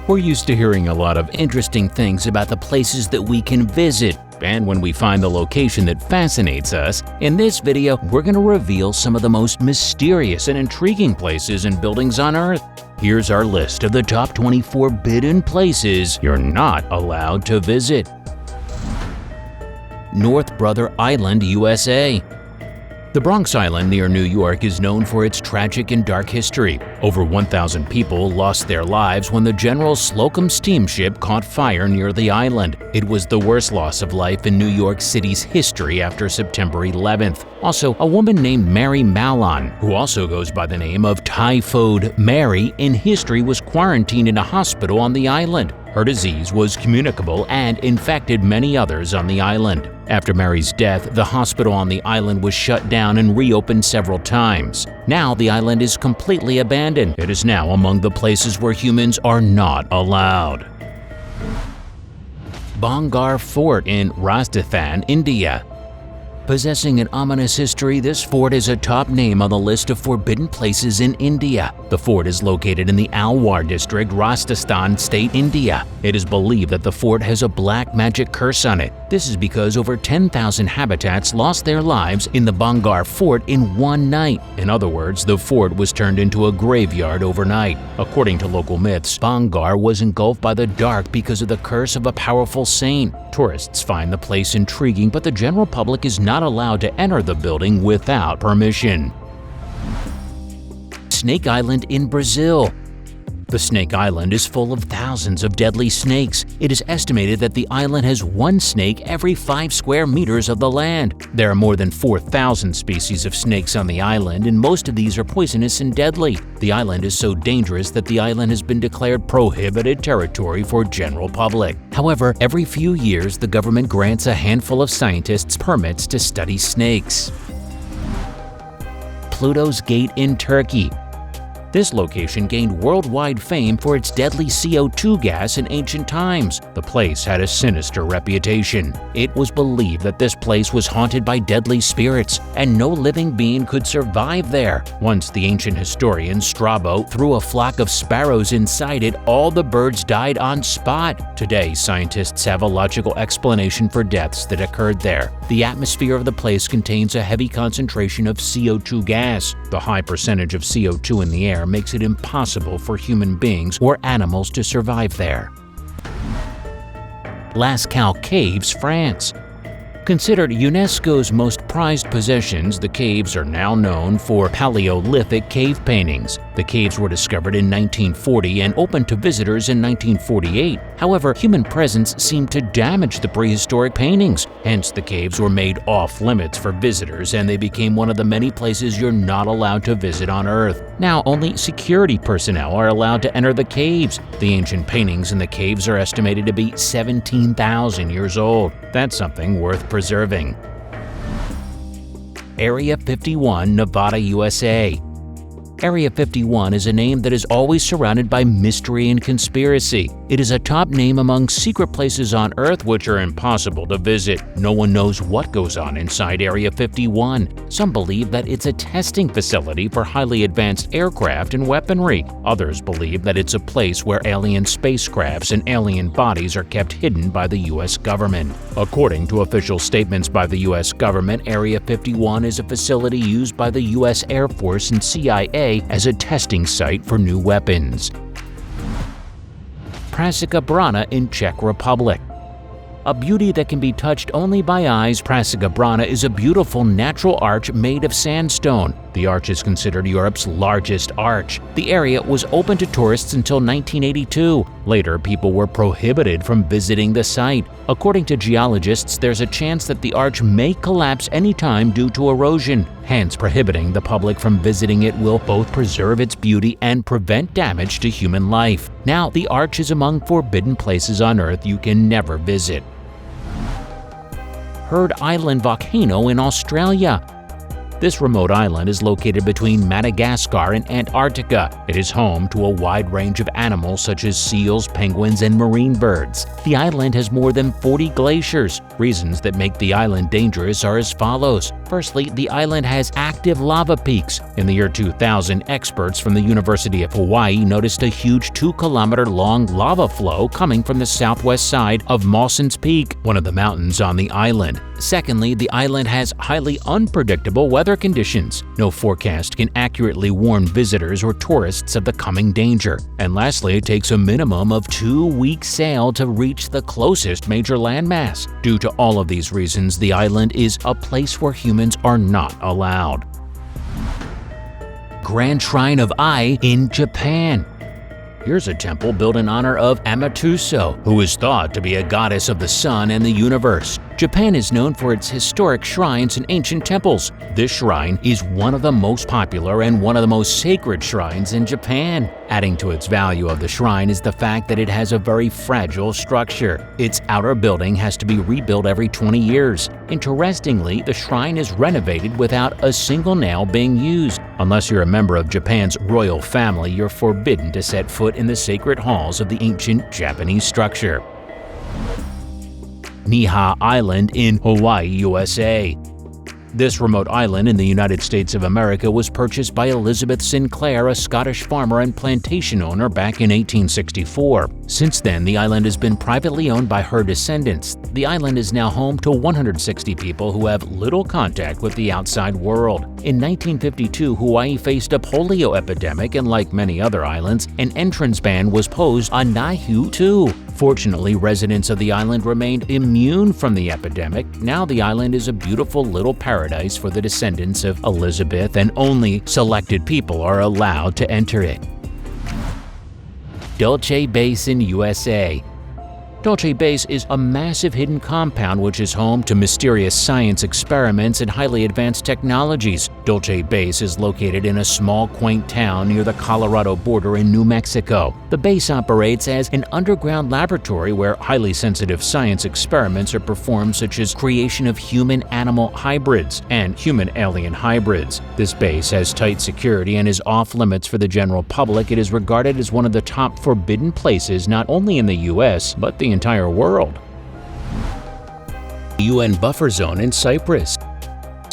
We're used to hearing a lot of interesting things about the places that we can visit, and when we find the location that fascinates us, in this video we're going to reveal some of the most mysterious and intriguing places and buildings on Earth. Here's our list of the top 20 forbidden places you're not allowed to visit. North Brother Island, USA. The Bronx Island near New York is known for its tragic and dark history. Over 1,000 people lost their lives when the General Slocum steamship caught fire near the island. It was the worst loss of life in New York City's history after September 11th. Also, a woman named Mary Mallon, who also goes by the name of Typhoid Mary, in history was quarantined in a hospital on the island. Her disease was communicable and infected many others on the island. After Mary's death, the hospital on the island was shut down and reopened several times. Now the island is completely abandoned. It is now among the places where humans are not allowed. Bangar Fort in Rajasthan, India. Possessing an ominous history, this fort is a top name on the list of forbidden places in India. The fort is located in the Alwar district, Rajasthan state, India. It is believed that the fort has a black magic curse on it. This is because over 10,000 habitats lost their lives in the Bangar Fort in one night. In other words, the fort was turned into a graveyard overnight. According to local myths, Bangar was engulfed by the dark because of the curse of a powerful saint. Tourists find the place intriguing, but the general public is not allowed to enter the building without permission. Snake Island in Brazil. The Snake Island is full of thousands of deadly snakes. It is estimated that the island has one snake every 5 square meters of the land. There are more than 4,000 species of snakes on the island, and most of these are poisonous and deadly. The island is so dangerous that the island has been declared prohibited territory for general public. However, every few years the government grants a handful of scientists permits to study snakes. Pluto's Gate in Turkey. This location gained worldwide fame for its deadly CO2 gas in ancient times. The place had a sinister reputation. It was believed that this place was haunted by deadly spirits, and no living being could survive there. Once the ancient historian Strabo threw a flock of sparrows inside it, all the birds died on spot. Today, scientists have a logical explanation for deaths that occurred there. The atmosphere of the place contains a heavy concentration of CO2 gas. The high percentage of CO2 in the air makes it impossible for human beings or animals to survive there. LASCAUX Caves, France. Considered UNESCO's most prized possessions, the caves are now known for Paleolithic cave paintings. The caves were discovered in 1940 and opened to visitors in 1948. However, human presence seemed to damage the prehistoric paintings. Hence, the caves were made off-limits for visitors, and they became one of the many places you're not allowed to visit on Earth. Now, only security personnel are allowed to enter the caves. The ancient paintings in the caves are estimated to be 17,000 years old. That's something worth preserving. Area 51, Nevada, USA. Area 51 is a name that is always surrounded by mystery and conspiracy. It is a top name among secret places on Earth which are impossible to visit. No one knows what goes on inside Area 51. Some believe that it's a testing facility for highly advanced aircraft and weaponry. Others believe that it's a place where alien spacecrafts and alien bodies are kept hidden by the U.S. government. According to official statements by the U.S. government, Area 51 is a facility used by the U.S. Air Force and CIA as a testing site for new weapons. Prašica Brana in Czech Republic. A beauty that can be touched only by eyes, Prašica Brana is a beautiful natural arch made of sandstone. The arch is considered Europe's largest arch. The area was open to tourists until 1982. Later, people were prohibited from visiting the site. According to geologists, there's a chance that the arch may collapse anytime due to erosion. Hence, prohibiting the public from visiting it will both preserve its beauty and prevent damage to human life. Now, the arch is among forbidden places on Earth you can never visit. Heard Island volcano in Australia. This remote island is located between Madagascar and Antarctica. It is home to a wide range of animals such as seals, penguins, and marine birds. The island has more than 40 glaciers. Reasons that make the island dangerous are as follows. Firstly, the island has active lava peaks. In the year 2000, experts from the University of Hawaii noticed a huge 2-kilometer-long lava flow coming from the southwest side of Mawson's Peak, one of the mountains on the island. Secondly, the island has highly unpredictable weather conditions. No forecast can accurately warn visitors or tourists of the coming danger. And lastly, it takes a minimum of 2-week sail to reach the closest major landmass. Due to all of these reasons, the island is a place where humans are not allowed. Grand Shrine of Ai in Japan. Here's a temple built in honor of Amaterasu, who is thought to be a goddess of the sun and the universe. Japan is known for its historic shrines and ancient temples. This shrine is one of the most popular and one of the most sacred shrines in Japan. Adding to its value of the shrine is the fact that it has a very fragile structure. Its outer building has to be rebuilt every 20 years. Interestingly, the shrine is renovated without a single nail being used. Unless you're a member of Japan's royal family, you're forbidden to set foot in the sacred halls of the ancient Japanese structure. Niihau Island in Hawaii, USA. This remote island in the United States of America was purchased by Elizabeth Sinclair, a Scottish farmer and plantation owner, back in 1864. Since then, the island has been privately owned by her descendants. The island is now home to 160 people who have little contact with the outside world. In 1952, Hawaii faced a polio epidemic, and like many other islands, an entrance ban was posed on Niihau too. Fortunately, residents of the island remained immune from the epidemic. Now the island is a beautiful little paradise for the descendants of Elizabeth, and only selected people are allowed to enter it. Dulce Basin, USA. Dulce Base is a massive hidden compound which is home to mysterious science experiments and highly advanced technologies. Dulce Base is located in a small, quaint town near the Colorado border in New Mexico. The base operates as an underground laboratory where highly sensitive science experiments are performed, such as creation of human-animal hybrids and human-alien hybrids. This base has tight security and is off-limits for the general public. It is regarded as one of the top forbidden places not only in the U.S., but the entire world. UN buffer zone in Cyprus.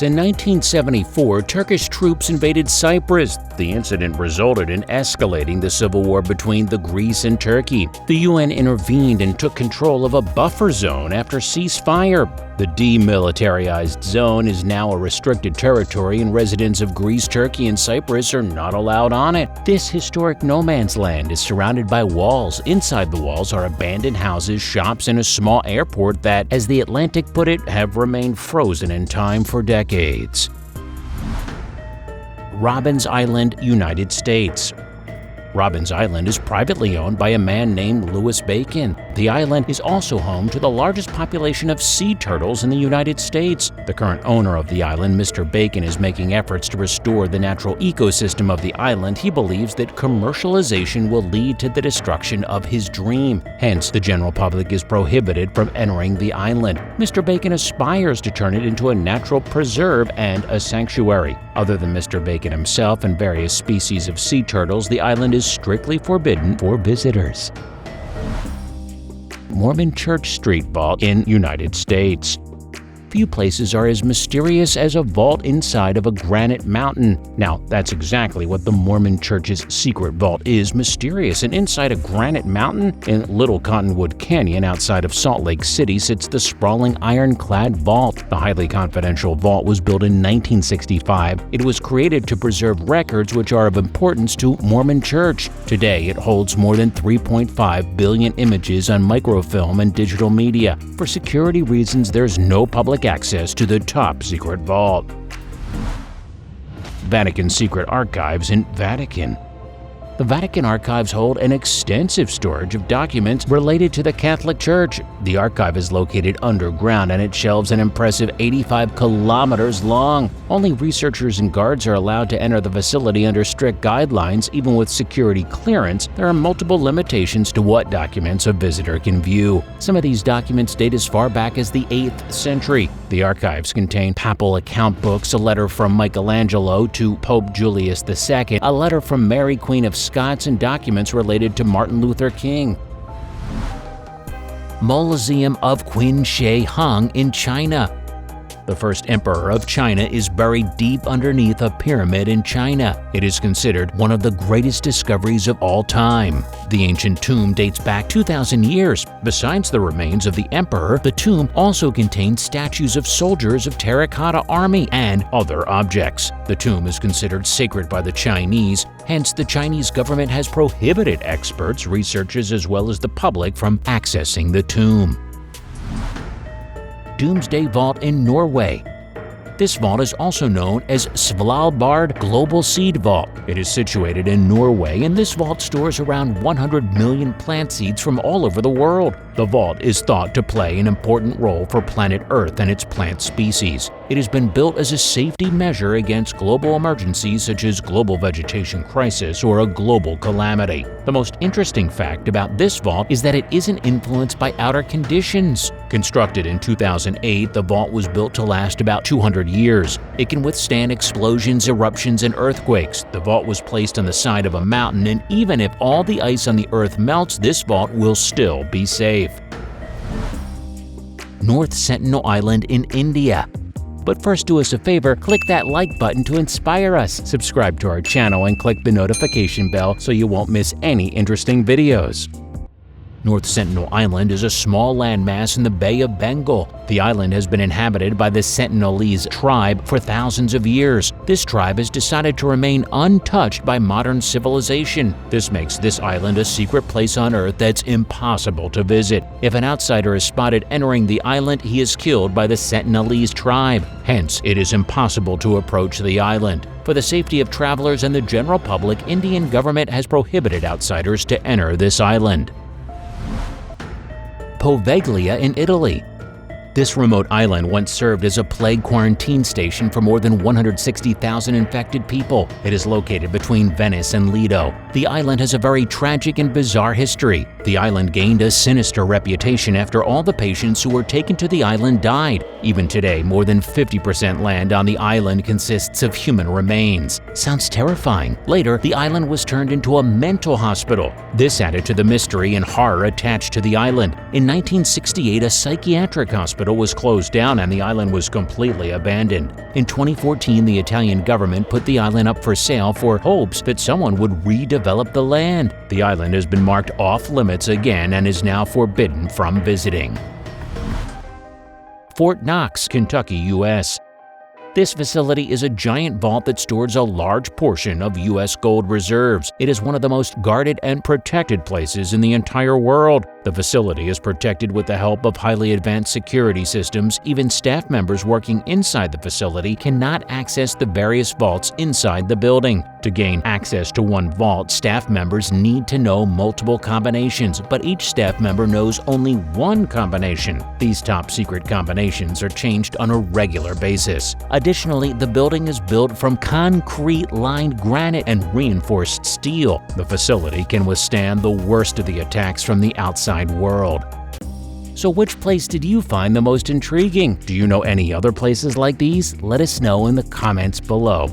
In 1974, Turkish troops invaded Cyprus. The incident resulted in escalating the civil war between Greece and Turkey. The UN intervened and took control of a buffer zone after ceasefire. The demilitarized zone is now a restricted territory, and residents of Greece, Turkey, and Cyprus are not allowed on it. This historic no man's land is surrounded by walls. Inside the walls are abandoned houses, shops, and a small airport that, as The Atlantic put it, have remained frozen in time for decades. Robbins Island, United States. Robbins Island is privately owned by a man named Louis Bacon. The island is also home to the largest population of sea turtles in the United States. The current owner of the island, Mr. Bacon, is making efforts to restore the natural ecosystem of the island. He believes that commercialization will lead to the destruction of his dream. Hence, the general public is prohibited from entering the island. Mr. Bacon aspires to turn it into a natural preserve and a sanctuary. Other than Mr. Bacon himself and various species of sea turtles, the island is strictly forbidden for visitors. Mormon Church Street Vault in United States. Few places are as mysterious as a vault inside of a granite mountain. Now, that's exactly what the Mormon Church's secret vault is: mysterious. And inside a granite mountain in Little Cottonwood Canyon outside of Salt Lake City sits the sprawling ironclad vault. The highly confidential vault was built in 1965. It was created to preserve records which are of importance to Mormon Church. Today, it holds more than 3.5 billion images on microfilm and digital media. For security reasons, there's no public access to the top secret vault. Vatican Secret Archives in Vatican. The Vatican archives hold an extensive storage of documents related to the Catholic Church. The archive is located underground and it shelves an impressive 85 kilometers long. Only researchers and guards are allowed to enter the facility under strict guidelines. Even with security clearance, there are multiple limitations to what documents a visitor can view. Some of these documents date as far back as the 8th century. The archives contain papal account books, a letter from Michelangelo to Pope Julius II, a letter from Mary, Queen of Scots, and documents related to Martin Luther King. Mausoleum of Qin Shi Huang in China. The first emperor of China is buried deep underneath a pyramid in China. It is considered one of the greatest discoveries of all time. The ancient tomb dates back 2,000 years. Besides the remains of the emperor, the tomb also contains statues of soldiers of terracotta army and other objects. The tomb is considered sacred by the Chinese, hence the Chinese government has prohibited experts, researchers, as well as the public from accessing the tomb. Doomsday Vault in Norway. This vault is also known as Svalbard Global Seed Vault. It is situated in Norway, and this vault stores around 100 million plant seeds from all over the world. The vault is thought to play an important role for planet Earth and its plant species. It has been built as a safety measure against global emergencies such as global vegetation crisis or a global calamity. The most interesting fact about this vault is that it isn't influenced by outer conditions. Constructed in 2008, the vault was built to last about 200 years. It can withstand explosions, eruptions, and earthquakes. The vault was placed on the side of a mountain, and even if all the ice on the Earth melts, this vault will still be safe. North Sentinel Island in India. But first, do us a favor, click that like button to inspire us. Subscribe to our channel and click the notification bell so you won't miss any interesting videos. North Sentinel Island is a small landmass in the Bay of Bengal. The island has been inhabited by the Sentinelese tribe for thousands of years. This tribe has decided to remain untouched by modern civilization. This makes this island a secret place on Earth that's impossible to visit. If an outsider is spotted entering the island, he is killed by the Sentinelese tribe. Hence, it is impossible to approach the island. For the safety of travelers and the general public, Indian government has prohibited outsiders to enter this island. Poveglia in Italy. This remote island once served as a plague quarantine station for more than 160,000 infected people. It is located between Venice and Lido. The island has a very tragic and bizarre history. The island gained a sinister reputation after all the patients who were taken to the island died. Even today, more than 50% land on the island consists of human remains. Sounds terrifying. Later, the island was turned into a mental hospital. This added to the mystery and horror attached to the island. In 1968, a psychiatric hospital was closed down and the island was completely abandoned. In 2014, the Italian government put the island up for sale for hopes that someone would redevelop the land. The island has been marked off limits again and is now forbidden from visiting. Fort Knox, Kentucky, U.S. This facility is a giant vault that stores a large portion of U.S. gold reserves. It is one of the most guarded and protected places in the entire world. The facility is protected with the help of highly advanced security systems. Even staff members working inside the facility cannot access the various vaults inside the building. To gain access to one vault, staff members need to know multiple combinations, but each staff member knows only one combination. These top-secret combinations are changed on a regular basis. Additionally, the building is built from concrete-lined granite and reinforced steel. The facility can withstand the worst of the attacks from the outside world. So which place did you find the most intriguing? Do you know any other places like these? Let us know in the comments below.